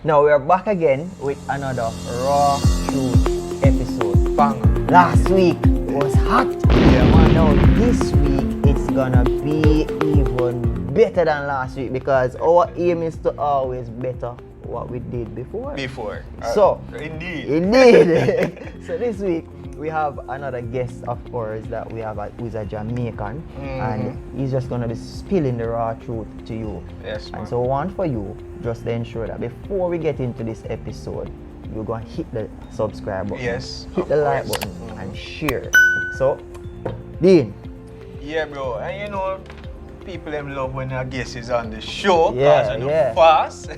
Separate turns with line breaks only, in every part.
Now we are back again with another Raw Truth episode.
Bang.
Last week was hot.
Yeah, man.
Now this week it's gonna be even better than last week because our aim is to always better what we did before. So indeed. So this week we have another guest of ours that we have who's a Jamaican, and he's just gonna be spilling the raw truth to you.
Yes, man.
And so I want for you just to ensure that before we get into this episode, you're gonna hit the subscribe button,
Yes,
hit
of
the like
course.
button, and share. So, Dean.
Yeah, bro. And you know, people them love when a guest is on the show.
Yeah,
cause you know,
yeah.
fast.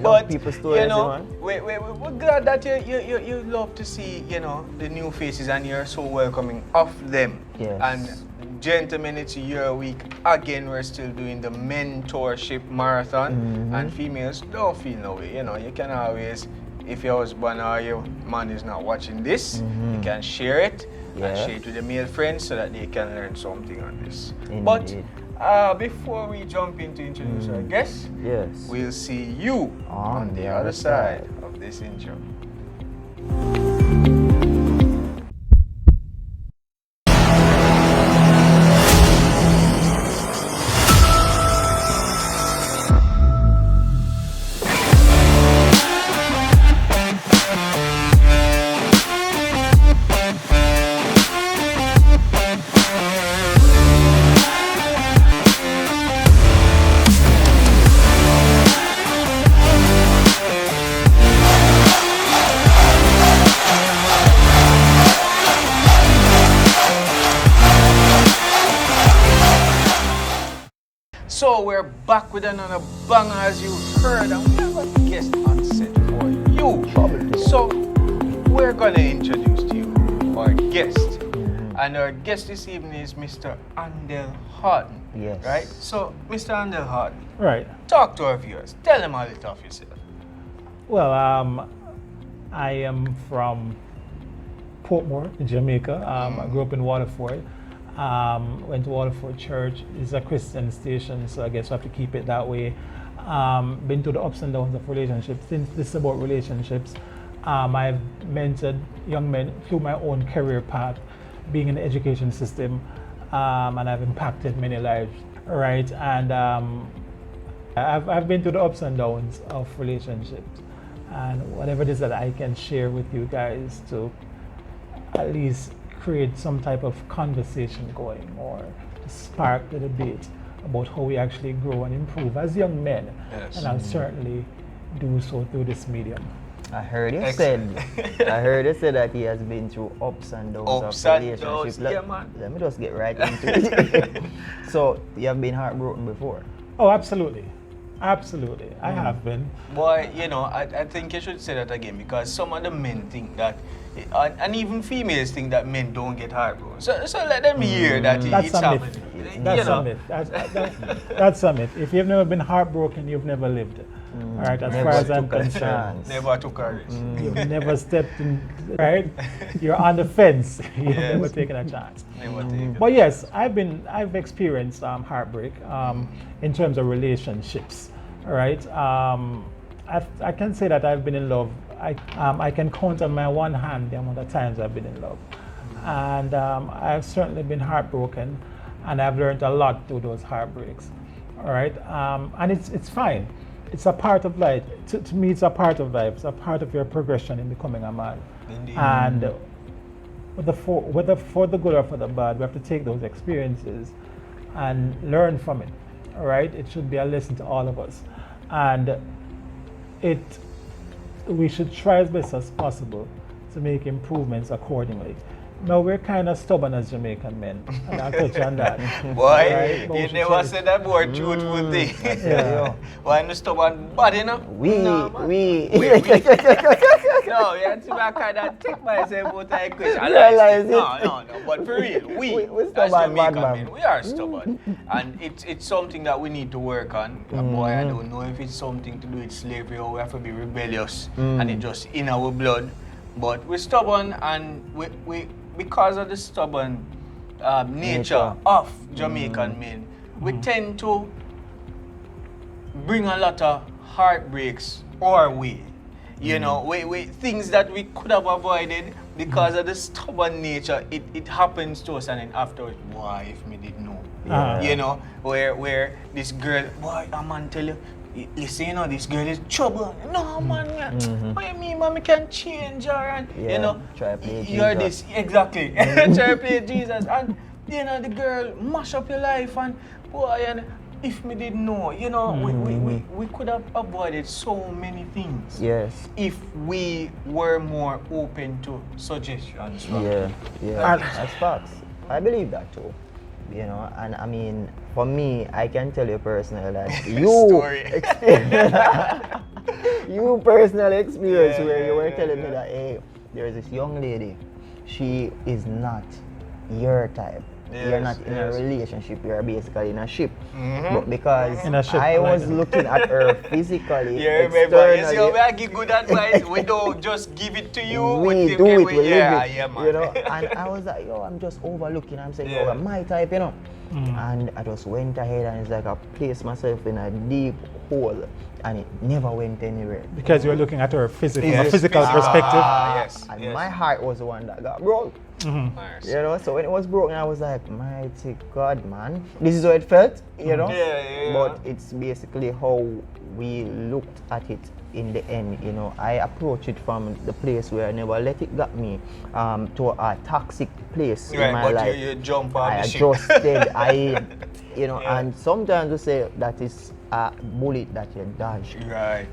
But people's stories,
you know,
man.
we're glad that you love to see, you know, the new faces, and you're so welcoming of them.
Yes.
And gentlemen, it's your week again. We're still doing the mentorship marathon, and females, don't feel no way. You know, you can always, if your husband or your man is not watching this, you can share it.
Yeah.
And share it with the male friends so that they can learn something on this.
Indeed.
But before we jump into introduce our guests,
Yes.
we'll see you on the other side of this intro. So we're back with another banger, as you heard, and we have a guest on set for you. So we're gonna introduce to you our guest, and our guest this evening is Mr. Andel Haughton.
Yes.
Right. So Mr. Andel Haughton,
Right.
talk to our viewers. Tell them a little of yourself.
Well, I am from Portmore in Jamaica. I grew up in Waterford. Went to Waterford Church. It's a Christian station, so I guess we have to keep it that way. Been through the ups and downs of relationships. Since this is about relationships, I've mentored young men through my own career path, being in the education system, and I've impacted many lives. Right, and I've been through the ups and downs of relationships, and whatever it is that I can share with you guys to at least create some type of conversation going, or to spark the debate about how we actually grow and improve as young men.
Yes.
And I'll certainly do so through this medium.
I heard you
Excellent.
said that he has been through ups and downs
Ups
of
and
relationships.
downs, yeah, man.
Let me just get right into it. So you have been heartbroken before?
Oh, absolutely. Absolutely. I have been.
Boy, you know, I think you should say that again, because some of the men think that, and even females think that men don't get heartbroken. So let them hear that
That's
it's
a myth.
happening.
That's
You know.
a myth. That's a myth. If you've never been heartbroken, you've never lived. All right, as
Never
far as I'm
took a
concerned.
chance.
Never took a risk.
You've never stepped in, right? You're on the fence. You've
Yes.
never taken a chance.
Never take it.
But yes, I've experienced heartbreak in terms of relationships. All right, I can say that I've been in love. I can count on my one hand the amount of times I've been in love, and I've certainly been heartbroken, and I've learned a lot through those heartbreaks. All right, and it's fine. It's a part of life. To me, it's a part of life. It's a part of your progression in becoming a man.
Indeed.
And whether for the good or for the bad, we have to take those experiences and learn from it. All right, it should be a lesson to all of us, and we should try as best as possible to make improvements accordingly. Now, we're kind of stubborn as Jamaican men, and I'll touch on that.
Boy,
Alright, but we
you
should
never
try-
said that word truthful thing.
Yeah.
Why no stubborn bad, you know? No, man.
We.
No, you have to kind of take myself out of the equation.
Realize it.
No, but for real, we
We
as
stubborn,
Jamaican
bad man.
men, we are stubborn. And it's something that we need to work on. Boy, I don't know if it's something to do with slavery or we have to be rebellious and it's just in our blood. But we're stubborn, and we because of the stubborn nature of Jamaican men, we tend to bring a lot of heartbreaks our way. You know, we things that we could have avoided because of the stubborn nature. It happens to us, and then afterwards, why if me didn't know? You know, where this girl, boy, a man tell you, listen, you know, this girl is trouble. No, man, what you mean, man, we can change her, and you know,
try to play
you're
Jesus.
this, exactly. Try to play Jesus, and you know, the girl mash up your life, and boy, and if me didn't know, you know, we could have avoided so many things.
Yes.
If we were more open to suggestions.
Yeah, that's facts. I believe that too. You know, and I mean, for me, I can tell you personally that you personal experience where you were telling me that, hey, there's this young lady, she is not your type. You're not in a relationship, you're basically in a ship. But because I was looking at her physically,
externally, I give good advice. We don't just give it to you.
We do it, we live it,
man.
you know. And I was like, yo, I'm just overlooking. I'm saying, yo, my type, you know. And I just went ahead and it's like I placed myself in a deep hole, and it never went anywhere.
Because you're looking at her physical perspective.
And my heart was the one that got broke. You know, so when it was broken, I was like, mighty God, man. This is how it felt, you know. But it's basically how we looked at it in the end, you know. I approached it from the place where I never let it get me to a toxic place in my life.
You jump on
I
the ship.
adjusted, you know, and sometimes we say that is a bullet that you dodged.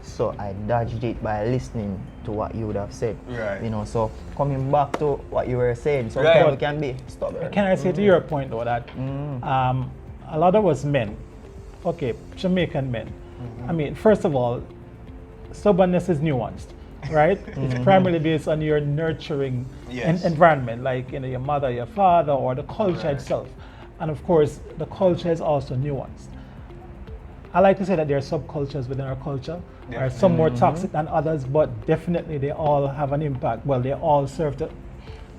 So I dodged it by listening to what you would have said. You know, so coming back to what you were saying, sometimes we can be stubborn.
Can I say to your point though that a lot of us men, okay, Jamaican men, I mean, first of all, stubbornness is nuanced, right? It's primarily based on your nurturing environment, like, you know, your mother, your father, or the culture itself. And of course, the culture is also nuanced. I like to say that there are subcultures within our culture. There are some more toxic than others, but definitely they all have an impact. Well, they all serve to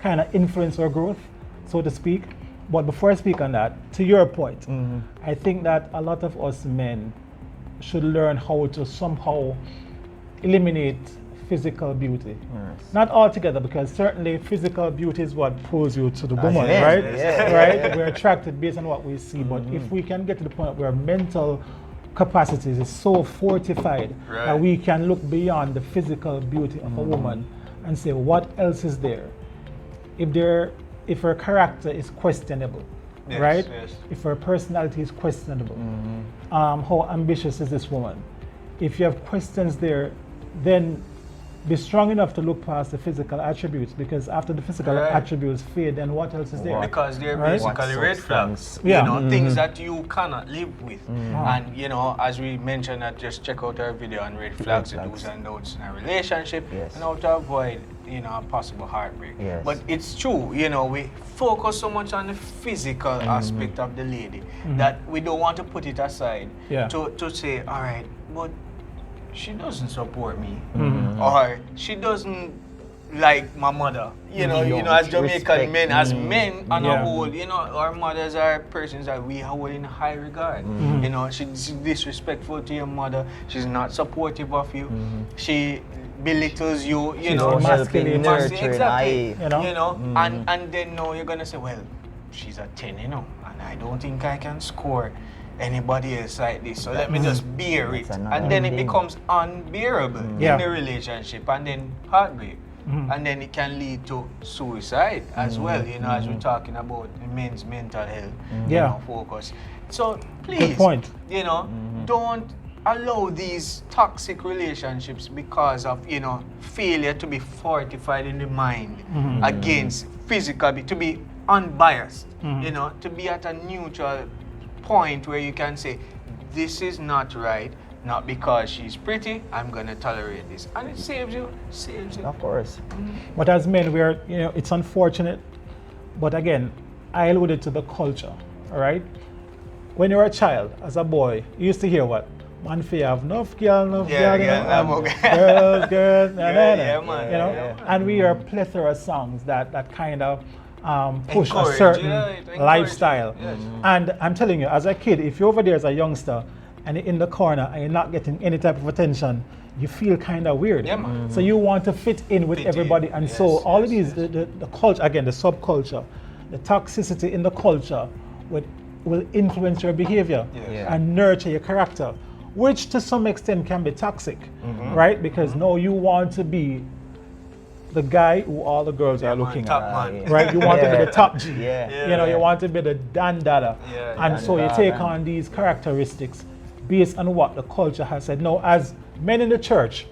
kind of influence our growth, so to speak. But before I speak on that, to your point, I think that a lot of us men should learn how to somehow eliminate physical beauty. Not altogether, because certainly physical beauty is what pulls you to the woman, right? Right? We're attracted based on what we see, but if we can get to the point where mental capacities is so fortified that we can look beyond the physical beauty of a woman and say, what else is there? If her character is questionable, right? If her personality is questionable, how ambitious is this woman? If you have questions there, then be strong enough to look past the physical attributes, because after the physical attributes fade, then what else is there?
Because they're basically red flags, you know, things that you cannot live with. And you know, as we mentioned, that just check out our video on red flags, the do's and don'ts in a relationship, and how to avoid, you know, a possible heartbreak. But it's true, you know, we focus so much on the physical aspect of the lady that we don't want to put it aside to say, all right, but she doesn't support me, or she doesn't like my mother. You know, as Jamaican men, as men on a whole, you know, our mothers are persons that we hold in high regard. You know, she's disrespectful to your mother. She's not supportive of you. She belittles you. You know,
masculine, nurturing,
exactly. You know, and then now you're gonna say, well, she's a 10, you know, and I don't think I can score anybody else like this, so let me just bear it, and then it becomes unbearable in the relationship, and then heartbreak, and then it can lead to suicide as well, you know, as we're talking about men's mental health, you know, focus. So please, you know, don't allow these toxic relationships because of, you know, failure to be fortified in the mind against physical, to be unbiased, you know, to be at a neutral point where you can say, this is not right, not because she's pretty, I'm gonna tolerate this, and it saves you.
Of course.
But as men, we're, you know, it's unfortunate, but again, I alluded to the culture, all right? When you were a child, as a boy, you used to hear what? Man, if you have enough girl, you know, girls, you know, and we hear a plethora of songs that kind of push a certain lifestyle. And I'm telling you, as a kid, if you're over there as a youngster and you're in the corner and you're not getting any type of attention, you feel kind of weird.
Yeah, man.
So you want to fit in with
Fit
everybody,
in.
and
Yes,
so all of
yes,
these, the culture, again, the subculture, the toxicity in the culture will influence your behavior and nurture your character, which to some extent can be toxic, right? Because now you want to be the guy who all the girls are looking
top
at,
man.
right? You want to be the top G,
Yeah.
you know, you want to be the Dan Dada, and so you take on these characteristics based on what the culture has said. Now, as men in the church,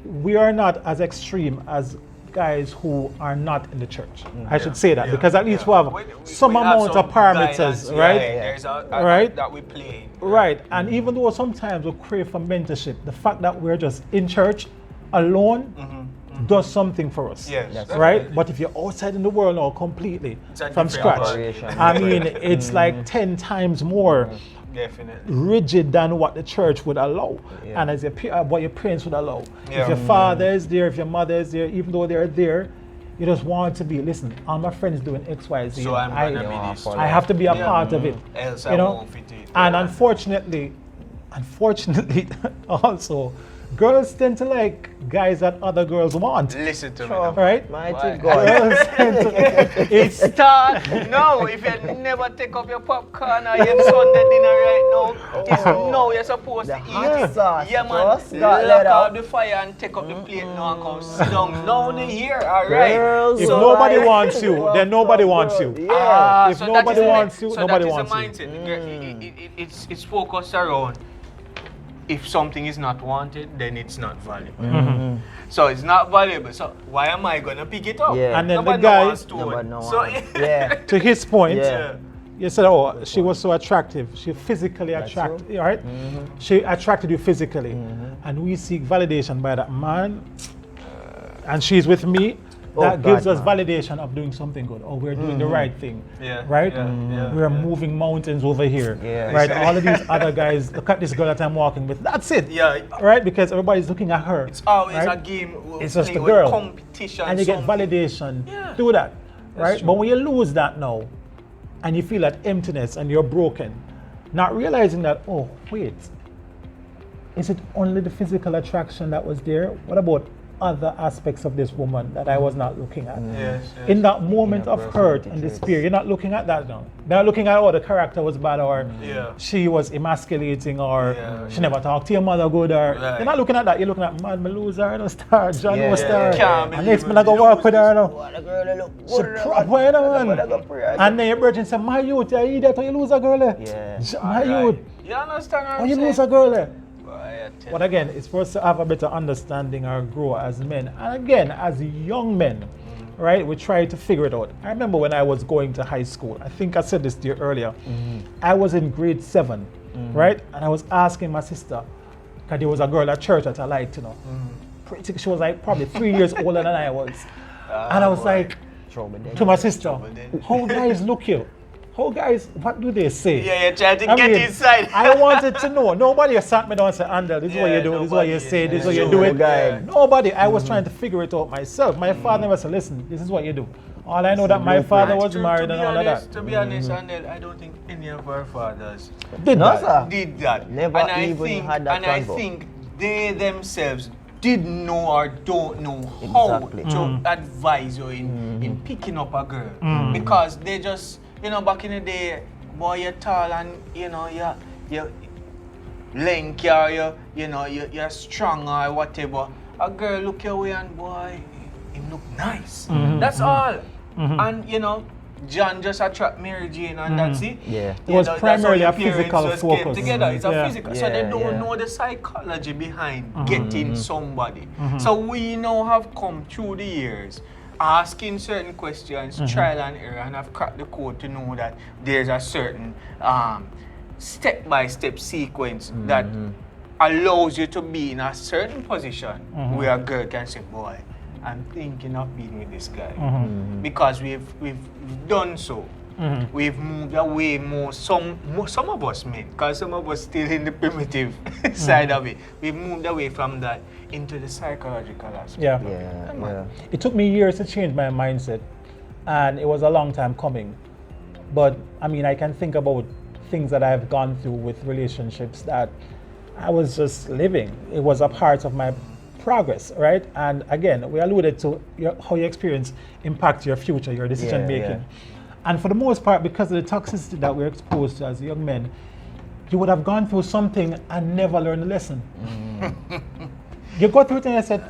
we are not as extreme as guys who are not in the church. I should say that, because at least we have some amount of parameters, right?
There's a
Right?
that we play.
Right, and even though sometimes we crave for mentorship, the fact that we're just in church alone does something for us.
Yes,
Right? But if you're outside in the world now completely
a
from
different
scratch,
operation.
I mean, it's like 10 times more
Definitely.
rigid than what the church would allow, and as what your parents would allow.
Yeah.
If your father is there, if your mother is there, even though they're there, you just want to be, listen, all my friends doing X, Y, Z.
So I'm gonna be this.
I have to be a part of it.
Else
you
I
know?
won't fit in.
And unfortunately, also, girls tend to like guys that other girls want.
Listen to me.
Sure.
now.
Right?
Mighty God.
Girls tend to,
It start no. If you never take up your popcorn or your Sunday dinner right now, it's no. You're supposed
The
to
hot
eat.
sauce
Yeah, man.
just got
Lock
let
out
out.
the fire and take up the plate now and come sit down. Now here, all right.
Girls
if
So-
nobody
like-
wants you, then nobody wants you.
Yeah.
If
so
nobody
that is
wants you,
so
nobody
that
wants you.
is the mindset. It's focused around if something is not wanted, then it's not valuable. So it's not valuable. So why am I gonna pick it up?
Yeah.
And then
Nobody
the guy-
wants to
Nobody
own.
no
So
want. Yeah.
To his point,
Yeah.
you said, oh, she was so attractive. She physically attracted, right? She attracted you physically. And we seek validation by that man. And she's with me. That
God,
gives us
man.
validation of doing something good. Oh, we're doing the right thing.
Yeah,
Right?
yeah,
We're moving mountains over here.
Yeah.
Right? All of these other guys, look at this girl that I'm walking with. That's it.
yeah,
Right? Because everybody's looking at her.
it's always
right?
a game.
It's just
play
a
with
girl.
competition.
And you get
something.
validation
Yeah.
through that, right?
true.
But when you lose that now, and you feel that emptiness and you're broken, not realizing that, oh, wait, is it only the physical attraction that was there? What about other aspects of this woman that I was not looking at?
Yes, yes.
In that moment of hurt
personality
and
traits.
despair, you're not looking at that now. You're not looking at, oh, the character was bad, or
Yeah.
she was emasculating, or
Yeah,
she never talked to your mother good, or
Right.
you're not looking at that. You're looking at, man, me lose her, no star, John,
Yeah.
no star.
Can't
And
believe
next
it.
man I go work with her now.
What a girl that look
She
good.
proper, you know, man. And then your virgin say, my youth, you idiot, when you lose a girl there.
Yeah.
My
Right.
youth,
You understand what
when
I'm
you lose a
saying?
girl there.
Boy, I tell
But again, it's for us to have a better understanding or grow as men. And again, as young men, right, we try to figure it out. I remember when I was going to high school, I think I said this to you earlier, I was in grade 7, right? And I was asking my sister, because there was a girl at church that I liked, you know. She was like probably 3 years older than I was. And I was like,
Trouble then.
to my sister,
then.
how guys look you? How guys, what do they say?
Yeah, you're trying to
I
get
mean,
inside.
I wanted to know. Nobody sat me down and said, Andel, this is what
Yeah,
you do, this is what you
nobody.
say, this is what
Yeah.
you do it.
Yeah.
Nobody. I was trying to figure it out myself. My father never said, listen, this is what you do. All I know that my father was married and all of that.
To be honest, Andel, I don't think any of our fathers
Did
No,
that.
sir.
did that.
Never
and I
even
think,
had that
And I
convo.
think they themselves did know or don't know how
Exactly.
to advise you in picking up a girl. Because they just, back in the day, boy, you're tall and, you're lanky or you're strong or whatever. A girl look your way and, boy, him look nice. That's all. And, John just attract Mary Jane and that's it.
Yeah.
It was
That's how
primarily
your
a
parents
physical
just came
focus.
together. It's
Yeah.
a physical. So they
Yeah,
don't
yeah.
know the psychology behind getting somebody. So we now have come through the years asking certain questions, trial and error, and have cracked the code to know that there's a certain step-by-step sequence that allows you to be in a certain position where a girl can say, boy, I'm thinking of being with this guy. Because we've done so. We've moved away more, some of us men, because some of us still in the primitive side of it. We've moved away from that into the psychological aspect.
Yeah.
Yeah.
It took me years to change my mindset, and it was a long time coming. But I mean, I can think about things that I've gone through with relationships that I was just living. It was a part of my progress, right? And again, we alluded to how your experience impacts your future, your decision making.
Yeah.
And for the most part, because of the toxicity that we're exposed to as young men, you would have gone through something and never learned a lesson. You go through it and you said,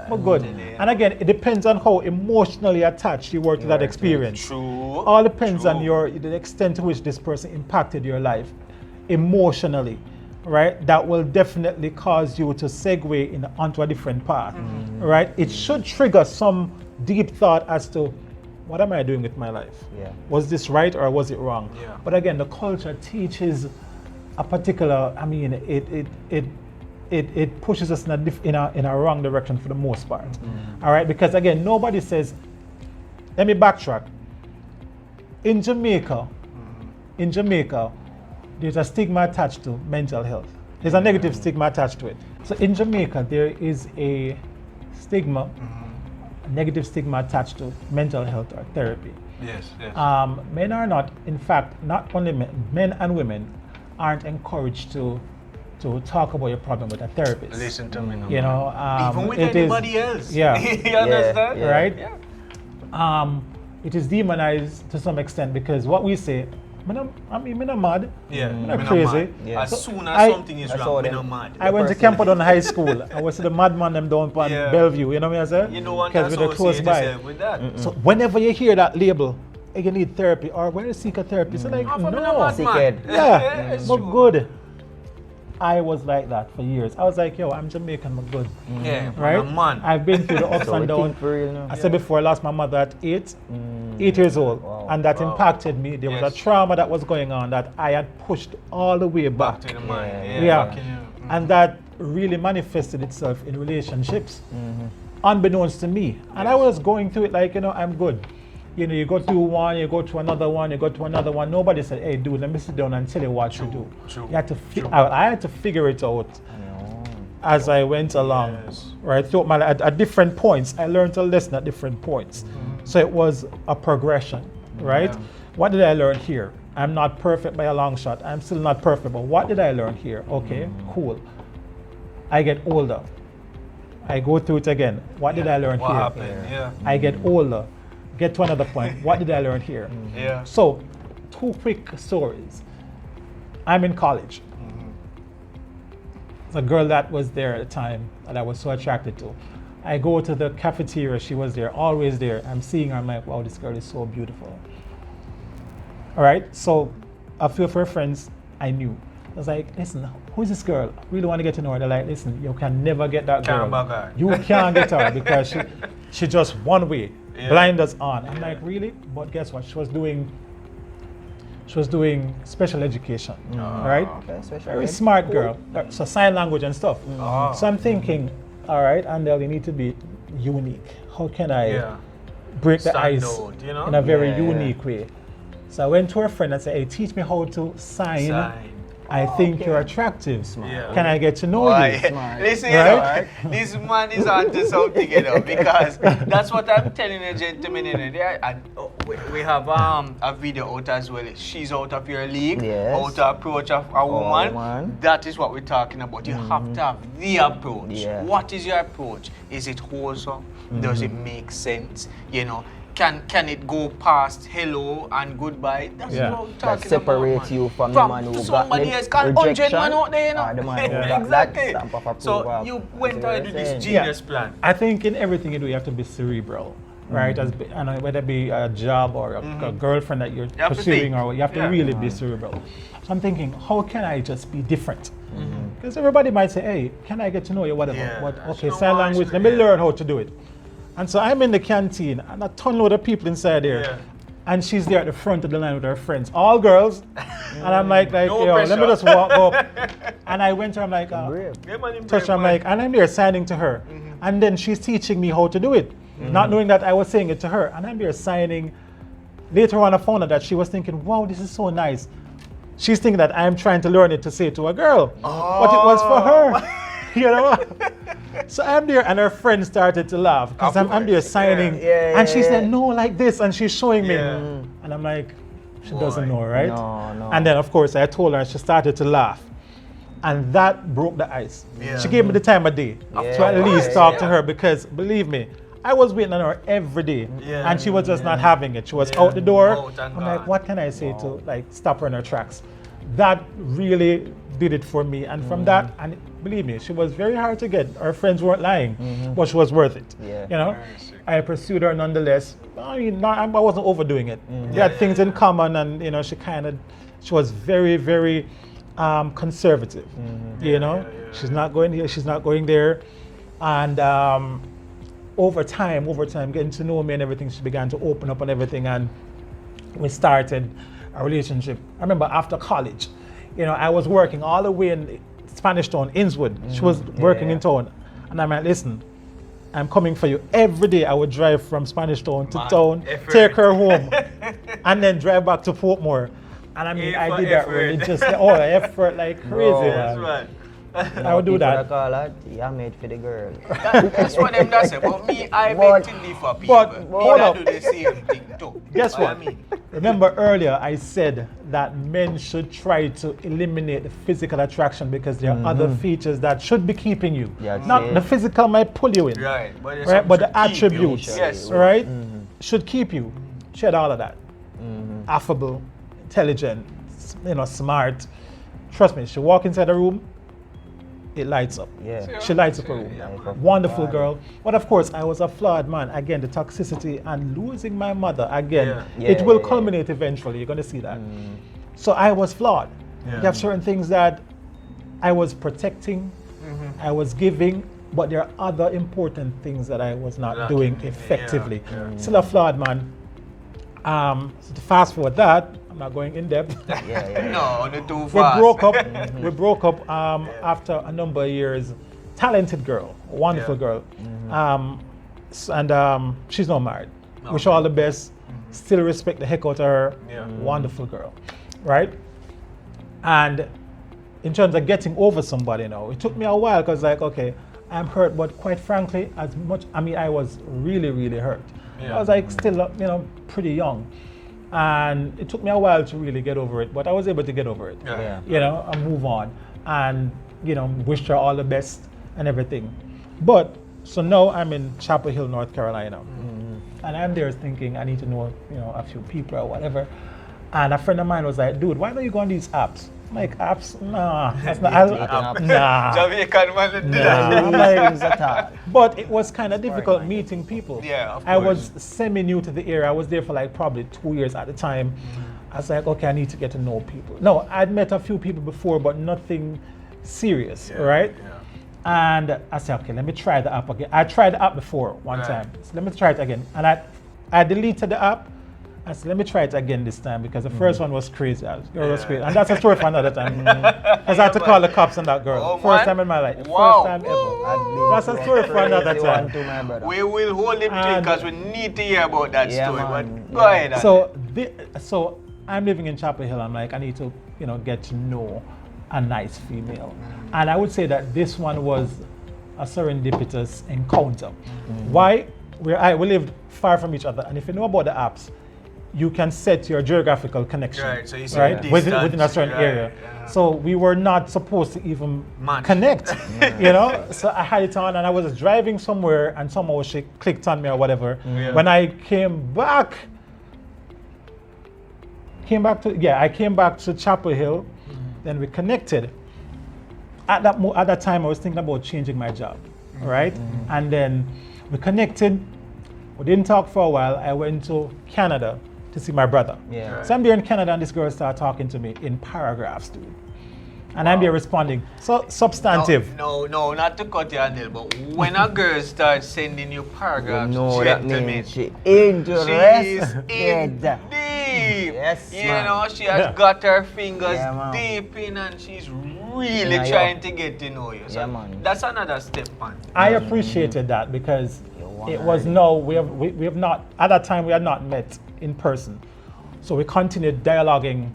we're good. And again, it depends on how emotionally attached you were to that experience.
True.
All depends on the extent to which this person impacted your life emotionally, right? That will definitely cause you to segue onto a different path, right? It should trigger some deep thought as to, what am I doing with my life?
Yeah.
Was this right or was it wrong?
Yeah.
But again, the culture teaches a particular, I mean, it pushes us in a wrong direction for the most part. All right, because again, nobody says, let me backtrack. In Jamaica, there's a stigma attached to mental health. There's a negative stigma attached to it. So in Jamaica, there is a stigma, a negative stigma attached to mental health or therapy.
Yes.
Men are not, in fact, not only men and women aren't encouraged to talk about your problem with a therapist.
Listen to me now.
You know,
even with
it
anybody
is,
else.
Yeah.
You understand?
Yeah.
Right?
Yeah.
It is demonized to some extent because what we say, I'm not mad.
Yeah.
I'm
Me
not
no
crazy.
mad.
Yeah.
As
So
soon as something is
I saw
wrong, me
them.
no mad.
I went to
person-
Campbellton High School. I was the madman them down on
Yeah.
Bellevue. You know what I say?
You know what?
Because we're close by.
Yourself with that.
So whenever you hear that label, hey, you need therapy or where you seek a therapist, like,
I'm from a
no.
mad
Sick
man.
head.
Yeah,
it's
but
true.
good. I was like that for years. I was like, yo, I'm Jamaican, but good.
Yeah,
Right?
I'm a man.
I've been through the ups
So we
and
think
downs.
for real now.
I said before, I lost my mother at 8 years old.
Wow.
And that
Wow.
impacted me. There was
Yes.
a trauma that was going on that I had pushed all the way back.
Back to the mind.
Yeah.
Yeah.
back in you.
And that really manifested itself in relationships, unbeknownst to me. And I was going through it like, I'm good. You know, you go through one, you go to another one, you go to another one. Nobody said, hey, dude, let me sit down and tell you what to do.
True.
You had to I had to figure it out as I went along,
Yes.
right? Throughout my life, at different points, I learned a lesson at different points. So it was a progression, right?
Yeah.
What did I learn here? I'm not perfect by a long shot. I'm still not perfect, but what did I learn here? Okay, cool. I get older. I go through it again. What did I learn
What
here?
happened? Yeah.
I get older. Get to another point. What did I learn here?
Yeah.
So, 2 quick stories. I'm in college. There's a girl that was there at the time that I was so attracted to. I go to the cafeteria, she was there, always there. I'm seeing her, I'm like, wow, this girl is so beautiful. All right, so a few of her friends I knew. I was like, listen, who is this girl? I really want to get to know her. They're like, listen, you can never get that girl.
Can't bug her.
You can't get her because she just one way,
Yeah.
blind us on. I'm
Yeah.
like, really? But guess what? She was doing special education, right?
Okay, special
Very
ed.
smart girl. So sign language and stuff.
Oh.
So I'm thinking, all right, Andel, you need to be unique. How can I
Yeah.
break the
Stand
ice
out, you know?
in a very
Yeah,
unique way? So I went to her friend and said, hey, teach me how to sign.
Sign.
I think you're attractive.
Yeah.
Can I get to know
Why?
you?
Listen,
Right?
this man is onto something, because that's what I'm telling you, gentlemen. We have a video out as well. She's out of your league.
Yes.
How to approach a woman.
woman.
That is what we're talking about. You have to have the approach.
Yeah.
What is your approach? Is it wholesome? Does it make sense? Can it go past hello and goodbye? That's
Yeah.
what I'm
That
talking
separate
about, man.
you from the man who got
somebody
the
else. Cause 100
rejection,
man out there,
or the man who got that
exactly.
stamp of approval.
So you went
That's what
ahead
you're
with this
saying.
genius plan.
I think in everything you do, you have to be cerebral, right? And whether it be a job or a girlfriend that you're
have to
pursuing,
think.
or you have to
Yeah.
really be cerebral. So I'm thinking, how can I just be different? Because everybody might say, hey, can I get to know you, whatever.
Yeah.
But okay,
No
sign
one
language,
should-
let me
yeah.
learn how to do it. And so I'm in the canteen, and a ton load of people inside there.
Yeah.
And she's there at the front of the line with her friends, all girls. And I'm like,
No
yo, let me
pressure.
just walk up. And I went to her, I'm like,
Brave.
Yeah, man, him
touch,
brave,
I'm
man.
like, and I'm there signing to her. And then she's teaching me how to do it, not knowing that I was saying it to her. And I'm there signing. Later on, I found out that she was thinking, wow, this is so nice. She's thinking that I'm trying to learn it to say to a girl. But it was for her. You know? So I'm there, and her friend started to laugh because
Of
I'm there
course.
signing.
Yeah,
And she
yeah,
said,
yeah.
no, like this. And she's showing me.
Yeah.
And I'm like, She doesn't know, right?
No.
And then, of course, I told her, and she started to laugh. And that broke the ice.
Yeah.
She gave me the time of day
Yeah.
to at least talk to
Yeah.
her, because believe me, I was waiting on her every day,
Yeah.
and she was just not having it. She was
Yeah.
out the door.
Out and
I'm like,
gone.
what can I say to like stop her in her tracks? That really did it for me. And from that, and believe me, she was very hard to get. Her friends weren't lying, but she was worth it.
Yeah.
You know,
Very sick.
I pursued her nonetheless. I mean, I wasn't overdoing it. We had things in common, and you know, she was very, very conservative. You know, she's not going here, she's not going there, and over time, getting to know me and everything, she began to open up on everything, and we started a relationship. I remember after college, you know, I was working all the way in Spanish Town, Innswood. She was working in town, and I'm like, listen, I'm coming for you every day. I would drive from Spanish Town to town,
effort.
take her home, and then drive back to Portmore. And I mean,
A
I
for
did that
effort.
religiously. Oh, effort like crazy,
Yes,
man.
man.
I would do that.
Call her, yeah, made for the girl.
That's what them does say. But me, I
But-
beg to differ people.
but
Me,
hold
I
up.
do the same thing too.
Guess what?
I mean,
Remember earlier I said that men should try to eliminate the physical attraction because there are other features that should be keeping you.
Yeah,
Not
see.
the physical might pull you in,
right. But, there's
right? But the
something to keep you.
attributes,
Yes.
right, should keep you. She had all of that. Affable, intelligent, you know, smart. Trust me, she walk inside the room, it lights up.
Yeah.
She lights up a room.
Yeah,
Wonderful girl. But of course, I was a flawed man. Again, the toxicity and losing my mother, again,
Yeah.
it will
Yeah.
culminate eventually. You're going to see that. So I was flawed.
Yeah.
You have certain things that I was protecting, I was giving, but there are other important things that I was not
Lacking.
doing
Yeah,
effectively.
yeah.
Still a flawed man. So to fast forward that, I'm not going in depth.
Yeah.
No, not too
We
fast.
broke up. We broke up after a number of years. Talented girl, wonderful
Yeah.
girl, and she's not married. Wish her all the best. Still respect the heck out of her.
Yeah.
Wonderful girl, right? And in terms of getting over somebody, you know, it took me a while because, like, okay, I'm hurt, but quite frankly, I was really, really hurt.
Yeah.
I was like still, you know, pretty young, and it took me a while to really get over it, but I was able to get over it.
Yeah.
You know, and move on, and you know, wished her all the best and everything. But so now I'm in Chapel Hill, North Carolina, and I'm there thinking I need to know, you know, a few people or whatever. And a friend of mine was like, "Dude, why don't you go on these apps?" I'm like, "Apps? Nah, that's not. Nah."
Jamaican man did
Nah.
that.
I'm like,
Things at all.
but it was kind of difficult meeting people.
Yeah, of
I was
course.
semi-new to the area. I was there for like probably 2 years at the time. I was like, okay, I need to get to know people. No, I'd met a few people before, but nothing serious, right?
Yeah.
And I said, okay, let me try the app again. I tried the app before one
Right.
time. So let me try it again. And I deleted the app. I said, let me try it again this time because the first one was crazy. It was crazy. And that's a story for another time. Because I had to call the cops on that girl.
Oh,
First
man.
time in my life.
Wow.
First time ever.
I've been
That's a
through
story for another
crazy
time.
one too, my brother.
We will hold him to it
And-
because we need to hear about that
Yeah,
story.
man.
But go
Yeah.
ahead. Andel.
So I'm living in Chapel Hill. I'm like, I need to, you know, get to know a nice female. And I would say that this one was a serendipitous encounter. Why? We lived far from each other. And if you know about the apps, you can set your geographical connection,
Right, so you see
right?
the
Within a
distance,
certain
right,
area.
yeah.
So we were not supposed to even
Match.
connect, you know? So I had it on and I was driving somewhere and somehow she clicked on me or whatever.
Yeah.
When I came back to Chapel Hill, then we connected. At that time I was thinking about changing my job, right? And then we connected, we didn't talk for a while. I went to Canada to see my brother.
Yeah.
So I'm there in Canada and this girl started talking to me in paragraphs, dude. And I'm there responding. So substantive.
No, not to cut you, Andel, but when a girl starts sending you paragraphs,
No, that
gentlemen,
means she
she is
interested.
in deep.
Yes,
you
man.
know, she has
Yeah.
got her fingers
Yeah, man.
deep in and she's really
Yeah,
trying to get to know you. So
Yeah, man.
that's another step, man.
I appreciated that because
You
it
want
was
her.
we have not, at that time we had not met in person. So we continued dialoguing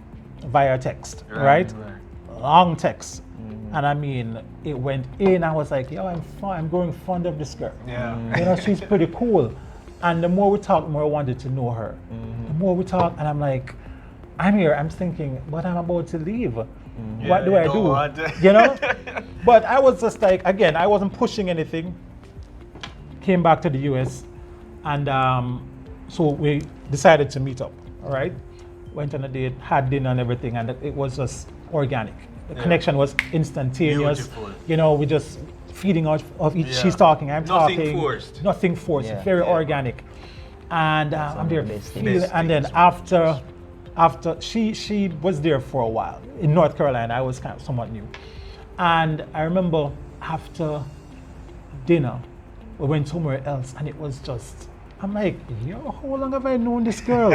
via text, right? Long text. And I mean, it went in, I was like, yo, I'm growing fond of this girl.
Yeah.
You know, she's pretty cool. And the more we talked, the more I wanted to know her. The more we talked, and I'm like, I'm here, I'm thinking, but I'm about to leave.
Yeah,
What do I
don't
do?
want to-
You know? But I was just like, again, I wasn't pushing anything. Came back to the US, and so we decided to meet up, all right? Went on a date, had dinner and everything, and it was just organic. The connection was instantaneous.
Beautiful.
You know, we just feeding off of each.
Yeah.
She's talking, I'm
Nothing
talking.
forced.
Nothing forced.
Yeah.
Very
Yeah.
organic. And I'm there
best thing.
feeling,
Best
and then
things.
after she was there for a while in North Carolina. I was kind of somewhat new, and I remember after dinner we went somewhere else, and it was just, I'm like, yo, how long have I known this girl?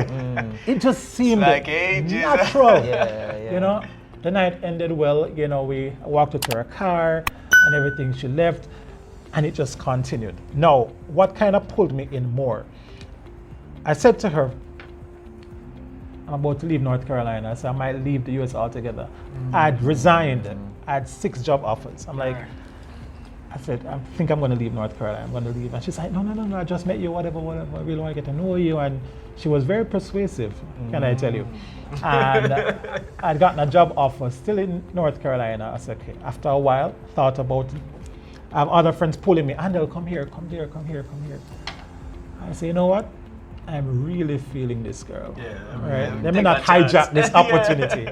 It just seemed
like ages.
natural.
Yeah.
You know, the night ended well. You know, we walked to her car and everything. She left, and it just continued. Now, what kind of pulled me in more? I said to her, I'm about to leave North Carolina, so I might leave the US altogether. I'd resigned. I had 6 job offers. I'm like, I said, I think I'm going to leave North Carolina. I'm going to leave. And she's like, no, I just met you, whatever. I really want to get to know you. And she was very persuasive, can I tell you? And I'd gotten a job offer still in North Carolina. I said, okay. After a while, thought about it. I have other friends pulling me, Andel, come here. I say, you know what? I'm really feeling this girl.
Yeah,
Right?
yeah,
Let me
take
not
a chance.
hijack this
Yeah.
opportunity.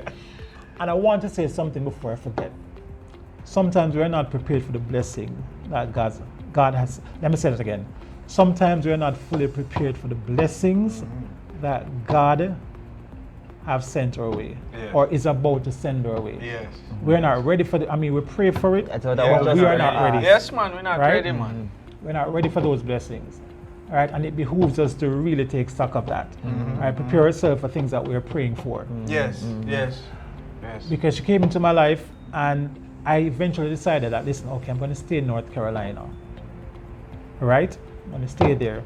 And I want to say something before I forget. Sometimes we're not prepared for the blessing that God has. Let me say that again. Sometimes we're not fully prepared for the blessings that God have sent our way, or is about to send our way.
Yes.
We're not ready for we pray for it,
That's what
but
I was just
we are
gonna
not ready.
ask.
Yes, man, we're not
Right?
ready, man.
We're not ready for those blessings. All right, and it behooves us to really take stock of that. All right, prepare ourselves for things that we're praying for.
Yes.
Because she came into my life, and I eventually decided that, listen, okay, I'm going to stay in North Carolina. All right, I'm going to stay there.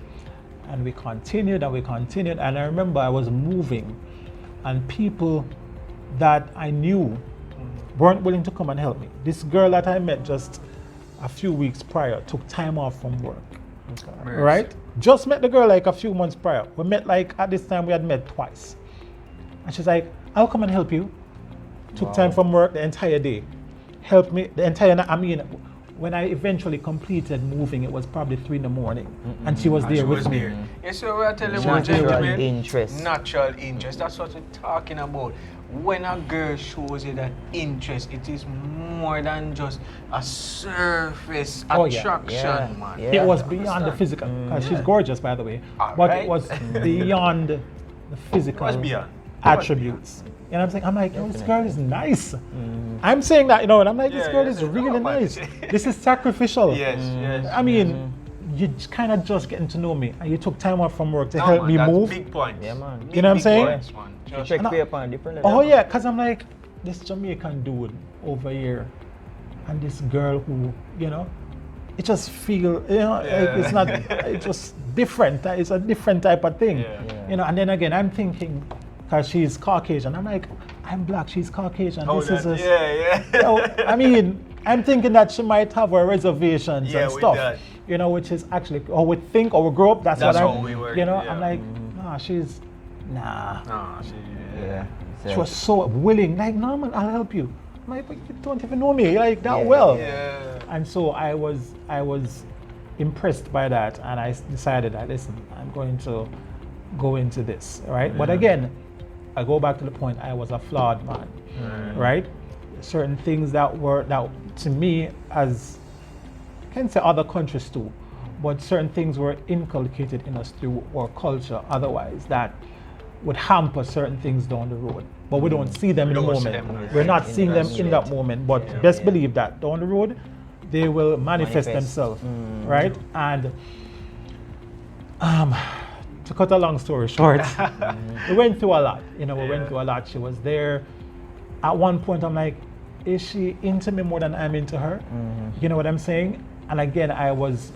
And we continued, and I remember I was moving, and people that I knew weren't willing to come and help me. This girl that I met just a few weeks prior took time off from work. Right? Just met the girl like a few months prior. We met like, at this time we had met twice. And she's like, I'll come and help you. Took time from work the entire day. Helped me the entire night. I mean, when I eventually completed moving, it was probably 3 in the morning. And she was there with me.
Yes, so we're telling you,
Natural
gentlemen,
interest.
natural interest. That's what we're talking about. When a girl shows you that interest, it is more than just a surface
Oh, yeah.
attraction, man.
Yeah.
It was beyond the physical. She's gorgeous, by the way.
All
But
right.
it was beyond the physical
It was beyond.
attributes. You know what I'm saying? I'm like, oh, this girl is nice. I'm saying that, you know, and I'm like, this
Yeah,
girl
yeah.
is really
Oh, man.
nice. This is sacrificial.
Yes.
I mean, you kind of just getting to know me, and you took time off from work to
No,
help
man,
me
that's
move.
Big points.
Yeah, man.
Big,
You know what I'm
big
saying?
points, man. Just-
Check
And I-
for you upon a different level.
Oh yeah, because I'm like, this Jamaican dude over here, and this girl who, you know, it just feel, you know, like it's not, it's just different. It's a different type of thing.
Yeah.
Yeah.
You know, and then again, I'm thinking, because she's Caucasian, I'm like, I'm black, she's Caucasian.
Oh,
this is
that-
a,
yeah.
you know, I mean, I'm thinking that she might have her reservations
Yeah,
and
with
stuff.
that.
You know, which is actually, or we think, or we grow up, that's what
That's
I'm,
how we were,
you know,
yeah.
I'm like, nah, she's, nah.
Nah,
Yeah.
She was so willing, like, no man, I'll help you. I'm like, but you don't even know me like that
Yeah,
well.
Yeah.
And so I was impressed by that, and I decided that, listen, I'm going to go into this, right? But again, I go back to the point, I was a flawed man, right? Certain things that to me, as I can say other countries too, but certain things were inculcated in us through our culture otherwise that would hamper certain things down the road. But we don't see them in the
don't see
moment.
them.
We're not
In
seeing them
that
in that
moment.
moment, but
Yeah.
best
Yeah.
believe that down the road, they will manifest
Manifest.
themselves, right? And to cut a long story short, we went through a lot. You know, we went through a lot. She was there. At one point, I'm like, is she into me more than I'm into her? You know what I'm saying? And again, I was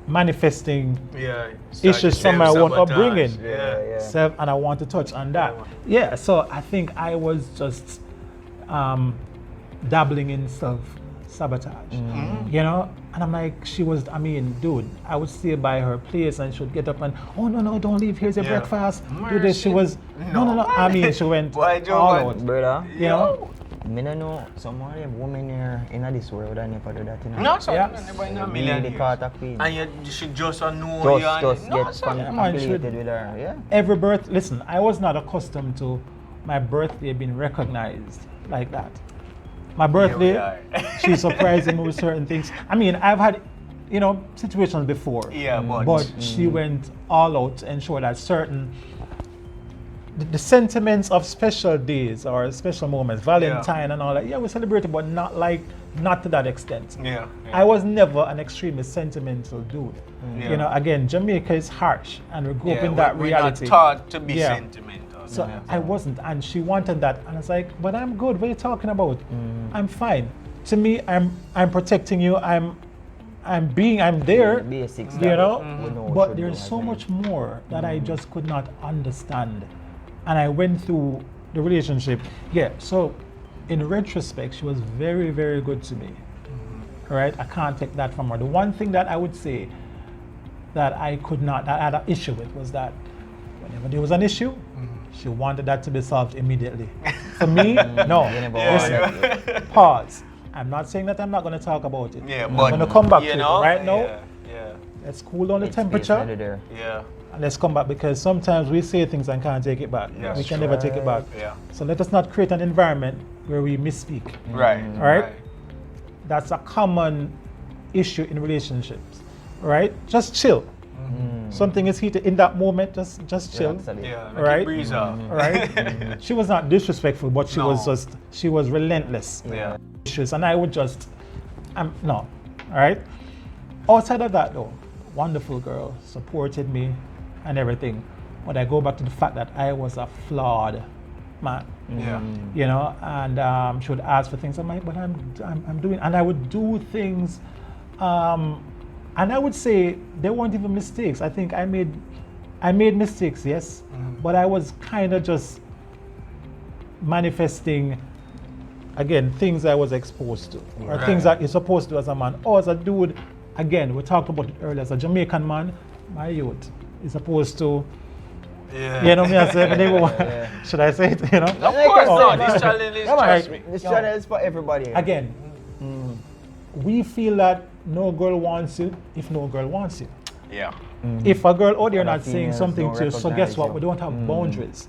manifesting
Yeah.
issues from my own upbringing.
Yeah.
Self, and I want to touch on that. Yeah, so I think I was just dabbling in sabotage, you know? And I'm like, dude, I would stay by her place and she would get up and, oh, no, don't leave, here's your breakfast, do this. She was, no. I mean, she went all out.
Brother,
you know?
I don't know, some of them women here in this world would never do that, you know?
No, so never in a million
the
years.
Carter Queen.
And you should just know you.
Just
No,
get
sir.
affiliated with her, yeah?
Every birth, listen, I was not accustomed to my birthday being recognized like that. My birthday, she's surprising me with certain things. I mean, I've had, you know, situations before.
Yeah,
but she went all out to ensure that certain the sentiments of special days or special moments, Valentine and all that, we celebrated, but not to that extent.
Yeah.
I was never an extremely sentimental dude.
Yeah.
You know, again, Jamaica is harsh, and we grew up in that reality.
We're not taught to be sentimental.
So I wasn't, and she wanted that, and I was like, but I'm good. What are you talking about? I'm fine. To me, I'm protecting you. I'm there.
Basics,
you know. But there's so much more that I just could not understand, and I went through the relationship. Yeah. So, in retrospect, she was very, very good to me. Right? I can't take that from her. The one thing that I would say that I had an issue with was that whenever there was an issue, she wanted that to be solved immediately. For me, no. Listen, pause. I'm not saying that I'm not going to talk about it.
Yeah,
I'm
but
going to come back to it right now.
Yeah.
Let's cool down the temperature.
Yeah.
And let's come back, because sometimes we say things and can't take it back. We can never take it back.
Yeah.
So let us not create an environment where we misspeak.
Right.
All right? That's a common issue in relationships. Right? Just chill. Something is heated in that moment, just chill.
Yeah,
right?
Breeze off.
Right? She was not disrespectful, but she was relentless.
Yeah.
And I would just, no. All right? Outside of that though, wonderful girl, supported me and everything. But I go back to the fact that I was a flawed man.
Yeah.
You know, and she would ask for things. I'm like, but I'm doing, and I would do things, and I would say they weren't even mistakes. I think I made mistakes, yes, but I was kind of just manifesting, again, things I was exposed to, or things that you're supposed to as a man. Or as a dude, again, we talked about it earlier, as a Jamaican man, my youth is supposed to, you know me, I say, should I say it, you know?
Of course not, this challenge is, trust me.
This challenge is for everybody.
Again, we feel that no girl wants you if no girl wants you.
Yeah.
If a girl out there not saying
females
something
don't
to you, so guess what?
recognize
We
you.
don't have boundaries.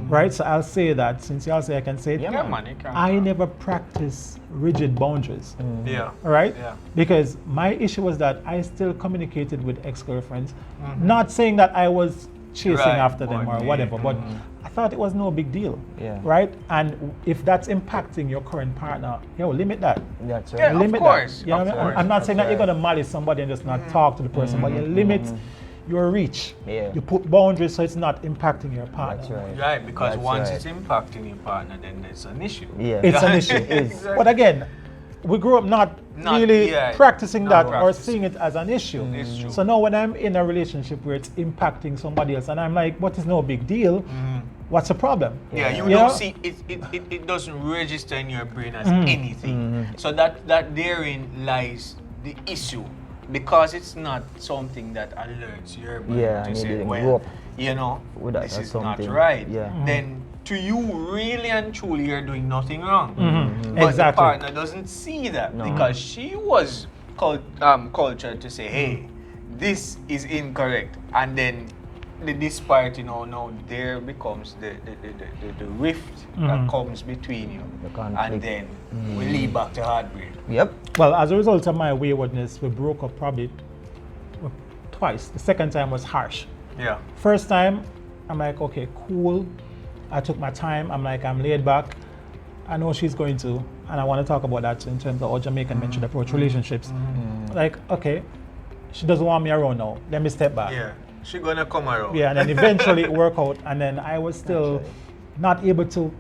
Right? So I'll say that, since y'all say I can say it.
Yeah, man, you can.
I never practice rigid boundaries.
Yeah.
All right?
Yeah.
Because my issue was that I still communicated with ex-girlfriends, not saying that I was chasing after them or whatever, but I thought it was no big deal.
Yeah.
Right? And if that's impacting your current partner, limit that.
That's right.
Yeah,
Limit
of course.
that. You know what I mean? I'm not saying that you're going to marry somebody and just not talk to the person, but you limit your reach.
Yeah.
You put boundaries so it's not impacting your partner.
That's right.
Right, because
That's
once
right.
it's impacting your partner, then it's an issue.
Yeah.
It's an issue.
Exactly.
But again, we grew up not really practicing
not
that or
practicing.
seeing it as an issue.
It's true.
So now when I'm in a relationship where it's impacting somebody else and I'm like, what is no big deal? What's the problem?
Yeah, you
know?
don't see it doesn't register in your brain as anything. So that therein lies the issue, because it's not something that alerts your brain
Yeah,
to
and you
say,
didn't
well,
grow up
you know,
with that
this
or
is not
something.
right.
Yeah.
Then to you, really and truly, you're doing nothing wrong. But
Exactly.
the partner doesn't see that because she was cultured to say, hey, this is incorrect, and then this part, now there becomes the rift that comes between you,
The conflict.
and then we lead back to heartbreak.
Yep.
Well, as a result of my waywardness, we broke up probably twice. The second time was harsh.
Yeah.
First time, I'm like, okay, cool. I took my time. I'm like, I'm laid back. I know she's going to, and I want to talk about that in terms of how Jamaican men should approach relationships. Like, okay, she doesn't want me around now. Let me step back.
Yeah. She gonna come around.
Yeah, and then eventually it worked out, and then I was still not able to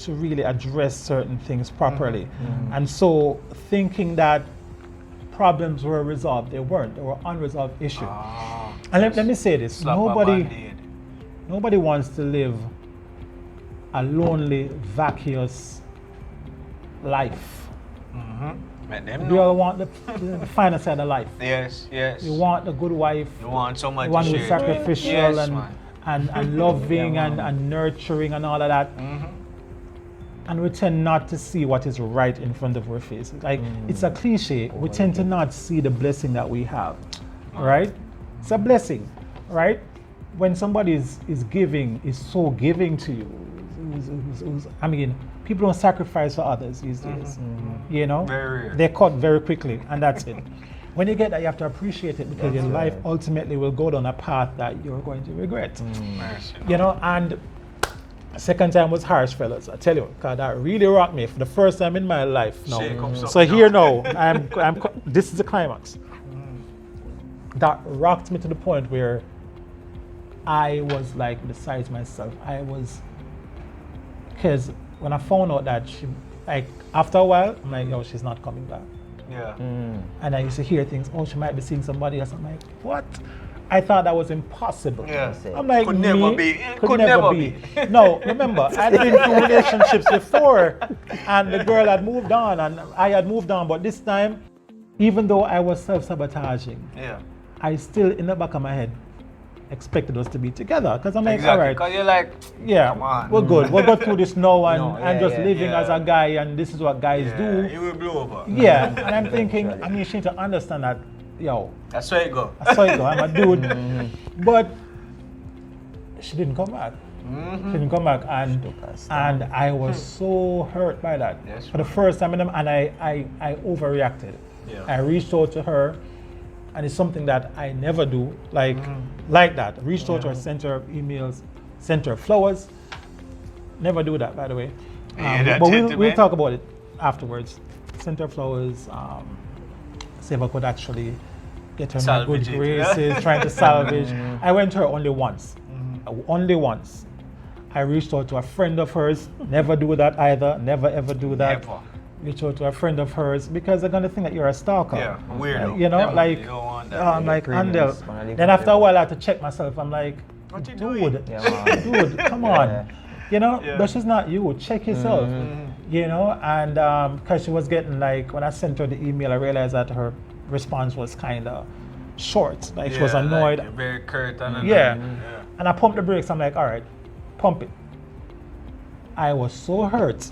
really address certain things properly. And so thinking that problems were resolved, they weren't. They were unresolved issues. And let me say this, nobody wants to live a lonely, vacuous life.
Let them
We
know.
all want the finer side of life.
Yes, yes.
You want the good wife.
You want someone
The one
to
who's
share.
sacrificial
Yes, man.
and loving
Yeah,
and nurturing and all of that. And we tend not to see what is right in front of our face. Like, it's a cliche. We tend to not see the blessing that we have, right? It's a blessing, right? When somebody is giving, is so giving to you. I mean, people don't sacrifice for others these days. You know?
Very rare.
They cut very quickly, and that's it. When you get that, you have to appreciate it because your life ultimately will go down a path that you're going to regret. You know, and second time was harsh, fellas. I tell you, because that really rocked me for the first time in my life. No.
Shake up
So
something
here
now.
now, this is the climax. That rocked me to the point where I was like besides myself. I was, because when I found out that she, like after a while, I'm like, yo, she's not coming back.
Yeah.
And I used to hear things, oh, she might be seeing somebody else. I'm like, what? I thought that was impossible.
Yeah.
I'm like,
Could never be.
Could never be. No, remember, I'd been through relationships before, and the girl had moved on, and I had moved on. But this time, even though I was self-sabotaging,
Yeah.
I still, in the back of my head, expected us to be together. Because I'm like,
Exactly.
all right,
Because you're like,
yeah,
come on.
we're good. We'll go through this now, and
No,
I'm
yeah,
just
yeah,
living
yeah.
as a guy, and this is what guys do.
it will blow over.
Yeah, and I'm thinking, I mean, she need to understand that, yo,
That's where it go.
I saw it go, I'm a dude. But she didn't come back. She didn't come back, and I was so hurt by that.
Yes,
For the first time, and I overreacted.
Yeah.
I reached out to her, and it's something that I never do, like that. Reached out to her, sent her emails, sent her flowers. Never do that, by the way.
Yeah, that
but we'll
gentleman.
talk about it afterwards. Sent her flowers. See if I could actually get her in my good
Salvage it,
graces, trying to salvage. I went to her only once. Only once. I reached out to a friend of hers. Never do that either. Never ever do that.
Never.
Reach out to a friend of hers because they're gonna think that you're a stalker.
Yeah, weirdo.
You know,
Never.
like
You don't want that.
I'm like
Premiums,
Andel.
wanna live
Then
with
after a
them.
while, I had to check myself. I'm like,
What you
dude,
doing?
Yeah, man.
dude, come on.
Yeah.
You know,
Yeah.
but she's not you. Check yourself. You know, and because she was getting like when I sent her the email, I realized that her response was kind of short. Like she was
Yeah,
annoyed.
like very curt and
Yeah.
annoying.
And I pumped the brakes. I'm like, all right, pump it. I was so hurt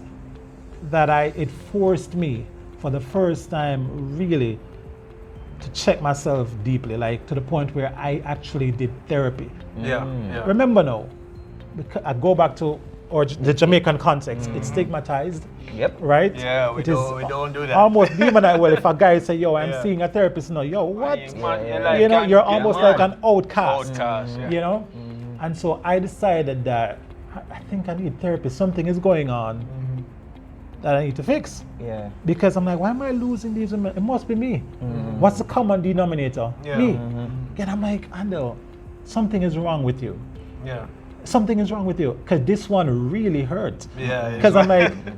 that it forced me for the first time really to check myself deeply, like to the point where I actually did therapy.
Yeah. Yeah.
Remember now, because I go back to the Jamaican context, it's stigmatized,
Yep.
right?
Yeah, we
It is
don't do that.
almost demonized. Well, if a guy say, yo, I'm
Yeah.
seeing a therapist, no, yo, what?
Yeah.
You know, you're almost like an outcast.
Outcast, yeah.
You know? And so I decided that I think I need therapy. Something is going on that I need to fix.
Yeah.
Because I'm like, why am I losing these women? It must be me. What's the common denominator?
Yeah.
Me. And I'm like, Andel, something is wrong with you.
Yeah.
Something is wrong with you. Because this one really hurt.
Yeah. it's
Because I'm
right.
like,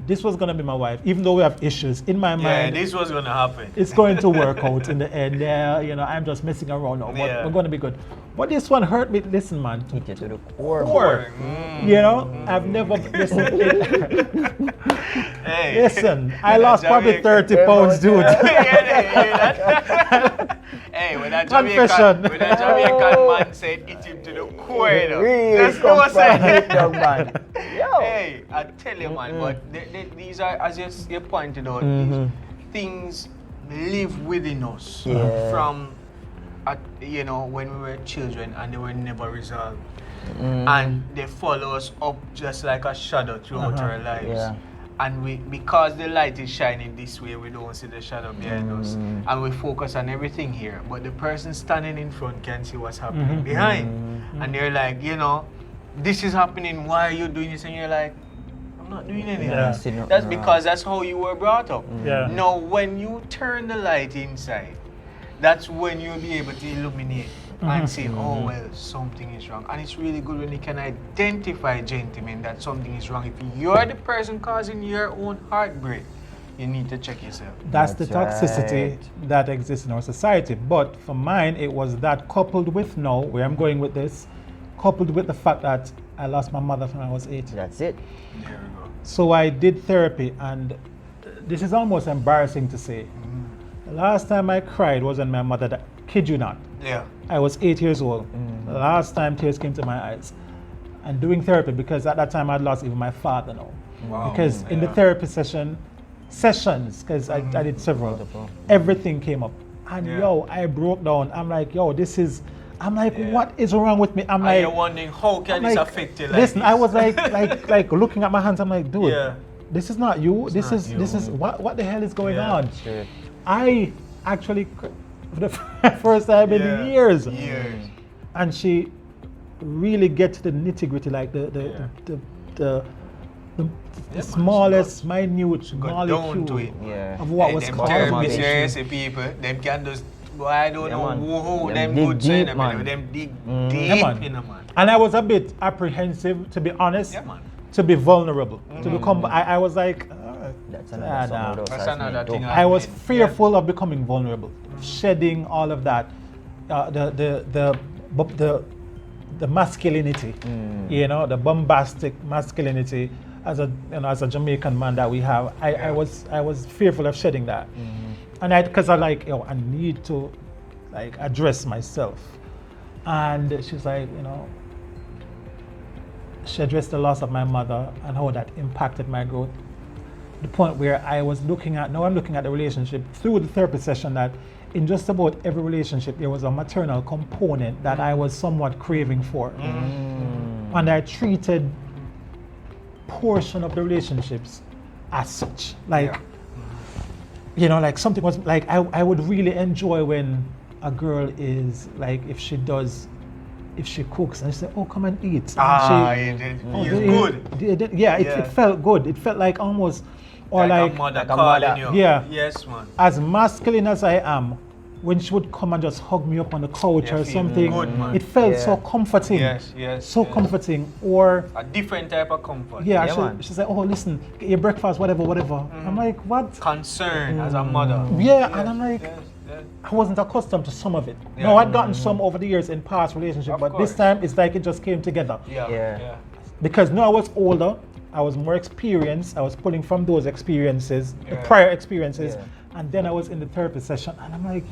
this was going to be my wife. Even though we have issues, in my
yeah,
mind,
this was gonna happen.
it's going to work out in the end. Yeah, you know, I'm just messing around now, but
Yeah.
we're going to be good. But this one hurt me. Listen, man.
Hit you to the core.
Core. You know, I've never listen.
Hey.
Listen, I lost probably 30 pounds, dude.
Hey, when that
Confession.
Jamaican man said hit him to the core, you know.
Really
That's
come
what
from
I'm
it,
saying.
young man. Yo.
Hey, I tell you, man, but these are, as you pointed out, these things live within us
Yeah.
from, you know, when we were children and they were never resolved. And they follow us up just like a shadow throughout our lives.
Yeah.
And because the light is shining this way, we don't see the shadow behind us. And we focus on everything here. But the person standing in front can see what's happening behind. And they're like, you know, this is happening, why are you doing this? And you're like, I'm not doing anything.
Yeah.
See nothing
That's
wrong.
because that's how you were brought up.
Yeah.
Now, when you turn the light inside, that's when you'll be able to illuminate and say, oh, well, something is wrong. And it's really good when you can identify, gentlemen, that something is wrong. If you're the person causing your own heartbreak, you need to check yourself.
That's the
That's
toxicity
right.
that exists in our society. But for mine, it was that coupled with now, where I'm going with this, coupled with the fact that I lost my mother when I was 8.
That's it.
There we go.
So I did therapy, and this is almost embarrassing to say. The last time I cried was when my mother died. Kid you not.
Yeah.
I was 8 years old. The last time tears came to my eyes. And doing therapy, because at that time I'd lost even my father now.
Wow.
Because in the therapy sessions, because I did several, everything came up. And yo, I broke down. I'm like, yo, what is wrong with me? I'm like,
you're wondering how can this affect you like
listen,
this?
I was like looking at my hands, I'm like, dude, this is not you. This is what the hell is going on?
Sure.
I actually, for the first time in years. And she really gets to the nitty gritty, like the smallest, minute molecule of what was causing
this
the issue.
people, them can just, I don't know who them
dig
good
deep,
saying,
man.
them dig
Yeah,
deep
man.
in a man.
And I was a bit apprehensive, to be honest,
Yeah, man.
to be vulnerable, to become. I was like,
That's another
thing.
I was fearful of becoming vulnerable, shedding all of that, the masculinity, the bombastic masculinity as a Jamaican man that we have. I was fearful of shedding that, and because I need to address myself. And she's like, she addressed the loss of my mother and how that impacted my growth. The point where I'm looking at the relationship through the therapy session, that in just about every relationship there was a maternal component that I was somewhat craving for. And I treated portion of the relationships as such. Like something was like, I would really enjoy when a girl is like, if she cooks and she said, oh, come and eat.
Good.
It felt good. It felt like almost, or
like a mother calling you.
Yeah.
Yes, man.
As masculine as I am, when she would come and just hug me up on the couch or something,
good, man.
it felt so comforting.
Yes.
comforting. Or
a different type of comfort.
She said, oh, listen, get your breakfast, whatever. I'm like, what?
Concern as a mother.
Yeah, and I'm like, I wasn't accustomed to some of it. No, I'd gotten some over the years in past relationships, but this time it's like it just came together. Because now I was older, I was more experienced, I was pulling from those experiences, the prior experiences, and then I was in the therapy session, and I'm like,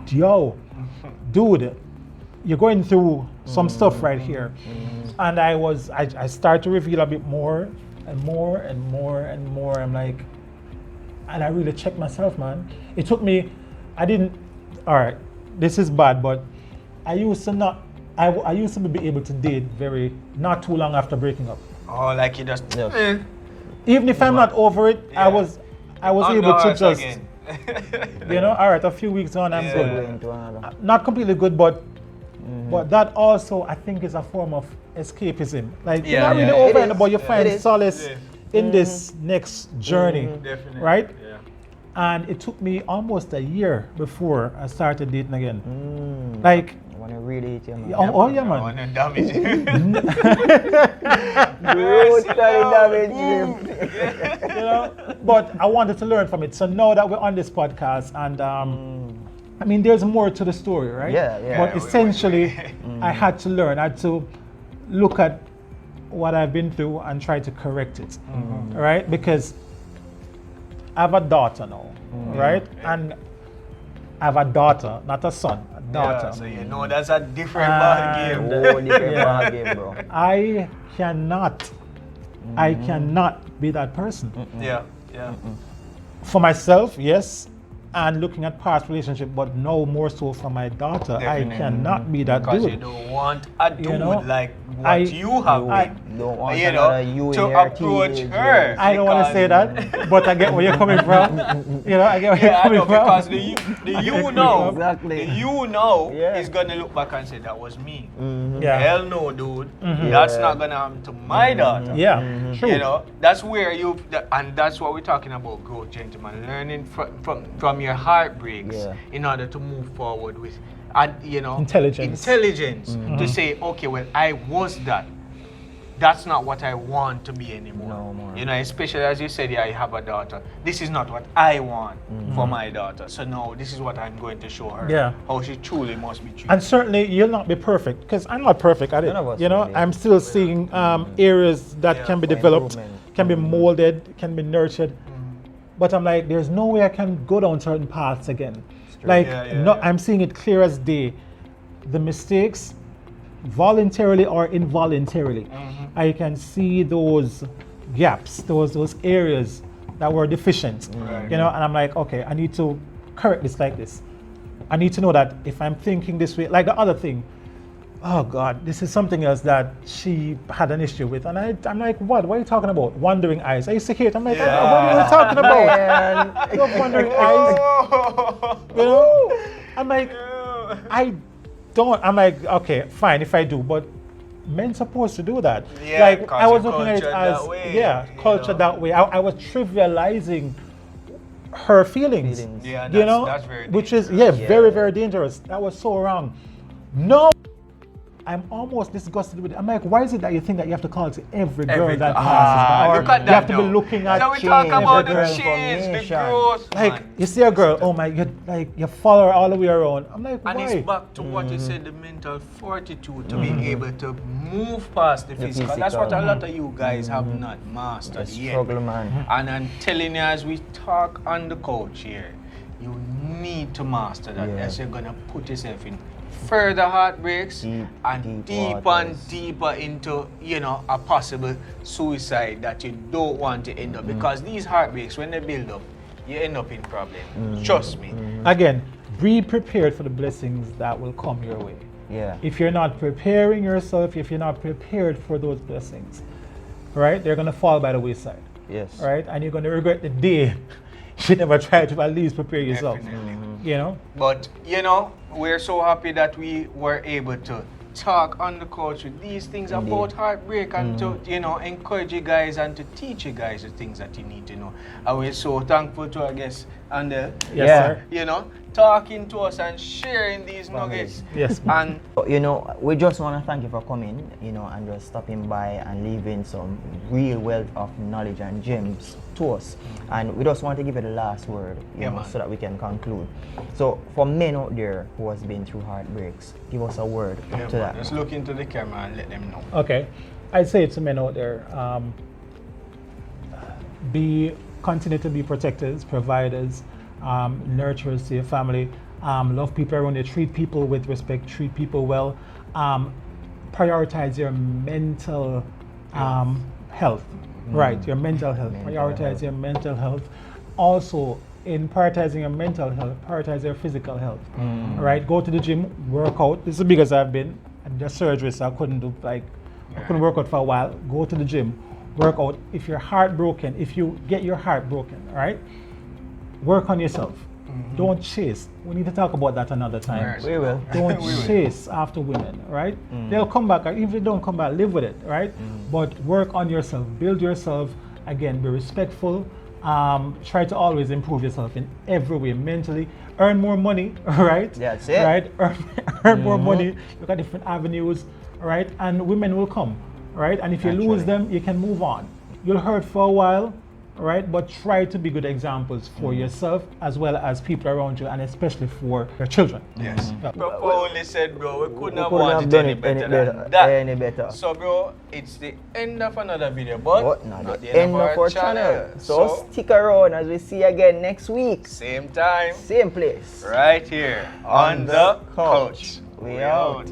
yo, dude, you're going through some stuff right here. And I started to reveal a bit more and more and more and more. I'm like, and I really checked myself, man. It took me, all right, this is bad, but I used to be able to date not too long after breaking up.
Oh, like you just,
even if I'm not over it, I was able to just, all right, a few weeks on, I'm good. Not completely good, but that also, I think, is a form of escapism. Like, you're not really over it, but you find solace in this next journey, right? And it took me almost a year before I started dating again. Like,
I want to really hit you, man.
Oh yeah, man.
I want to damage you.
But I wanted to learn from it. So now that we're on this podcast, and there's more to the story, right? But essentially, I had to learn. I had to look at what I've been through and try to correct it, right? Because I have a daughter now, right? And I have a daughter, not a son, a daughter.
So that's a different ball game.
Ball game, bro.
I cannot be that person. For myself, yes, and looking at past relationship, but no more so for my daughter.
Definitely.
I cannot be that
because
dude.
You don't want a dude like what
I
you have been.
Don't want
To approach her.
I don't want to say that, but I get where you're coming from. I get where you're coming from.
Because the you know,
Exactly.
the you know is gonna look back and say that was me. Hell no, dude. That's not gonna happen to my daughter.
True.
That's where and that's what we're talking about, growth, gentlemen. Learning from your heartbreaks in order to move forward with, intelligence to say, okay, well, I was that. That's not what I want to be anymore.
No more.
Especially as you said, I have a daughter. This is not what I want for my daughter. So no, this is what I'm going to show her. How she truly must be treated.
And certainly you'll not be perfect, because I'm not perfect at it. I'm still seeing areas that can be developed. can be molded, can be nurtured. But I'm like, there's no way I can go down certain paths again. Like, I'm seeing it clear as day. The mistakes, voluntarily or involuntarily, I can see those gaps, those areas that were deficient, you know, and I'm like, okay, I need to correct this like this. I need to know that if I'm thinking this way, like the other thing, oh God, this is something else that she had an issue with. And I'm like, what are you talking about? Wandering eyes. I used to hear it. I'm like, what are you talking about? No wandering eyes. You know? I'm like, I'm like, okay, fine if I do, but men supposed to do that.
Yeah,
like I was looking at it as, culture
know?
that way. I was trivializing her feelings.
Yeah,
you know,
that's very
which is
dangerous.
very, very dangerous. That was so wrong. No. I'm almost disgusted with it. I'm like, why is it that you think that you have to call to every girl that passes by? Or
look at
you
that
have to
though.
be looking at
So we talk about the
girl.
chains, the growth.
Like,
man.
you see a girl, oh my, you follow her all the way around. I'm like,
And
why?
it's back to what you said, the mental fortitude to be able to move past the physical. That's what a lot of you guys have not mastered yet.
Struggle, man.
And I'm telling you, as we talk on the couch here, you need to master that. As you're gonna put yourself in further heartbreaks and deeper and deeper into, you know, a possible suicide that you don't want to end up. Because these heartbreaks, when they build up, you end up in problems. Trust me.
Again, be prepared for the blessings that will come your way.
Yeah.
If you're not preparing yourself, if you're not prepared for those blessings, right, they're gonna fall by the wayside.
Yes.
Right, and you're gonna regret the day you never tried to at least prepare yourself.
Definitely.
You know.
But, you know, we're so happy that we were able to talk on the couch with these things about heartbreak and to, you know, encourage you guys and to teach you guys the things that you need to know. And we're so thankful to our guests and
sir.
you know, talking to us and sharing these nuggets.
Yes.
And
You know, we just want to thank you for coming, you know, and just stopping by and leaving some real wealth of knowledge and gems to us. And we just want to give you the last word, you know, so that we can conclude. So, for men out there who has been through heartbreaks, give us a word to that.
just look into the camera and let them know.
Okay, I'd say to men out there, continue to be protectors, providers, nurturers to your family, love people around you, treat people with respect, treat people well, prioritize your mental health, right? Your mental health, prioritize your mental health. Also, in prioritizing your mental health, prioritize your physical health, right? Go to the gym, work out. This is as big as I've been. I did surgery, so I couldn't work out for a while. Go to the gym, work out. If you're heartbroken, if you get your heart broken, right? Work on yourself. Don't chase. We need to talk about that another time.
We will.
Don't chase after women, right? They'll come back, or even if they don't come back, live with it, right? But work on yourself, build yourself. Again, be respectful. Try to always improve yourself in every way, mentally. Earn more money, right?
That's it.
Right? Earn more money. Look at different avenues, right? And women will come, right? And if you lose them, you can move on. You'll hurt for a while, right? But try to be good examples for yourself as well as people around you, and especially for your children.
Yes.
Yeah.
Papa only said, bro, we couldn't have
couldn't have
wanted
done
any
it
better
any
than that.
any better.
So, bro, it's the end of another video, but
Not the end of our channel. So stick around as we see you again next week.
same time,
Same place.
right here on the couch.
We out.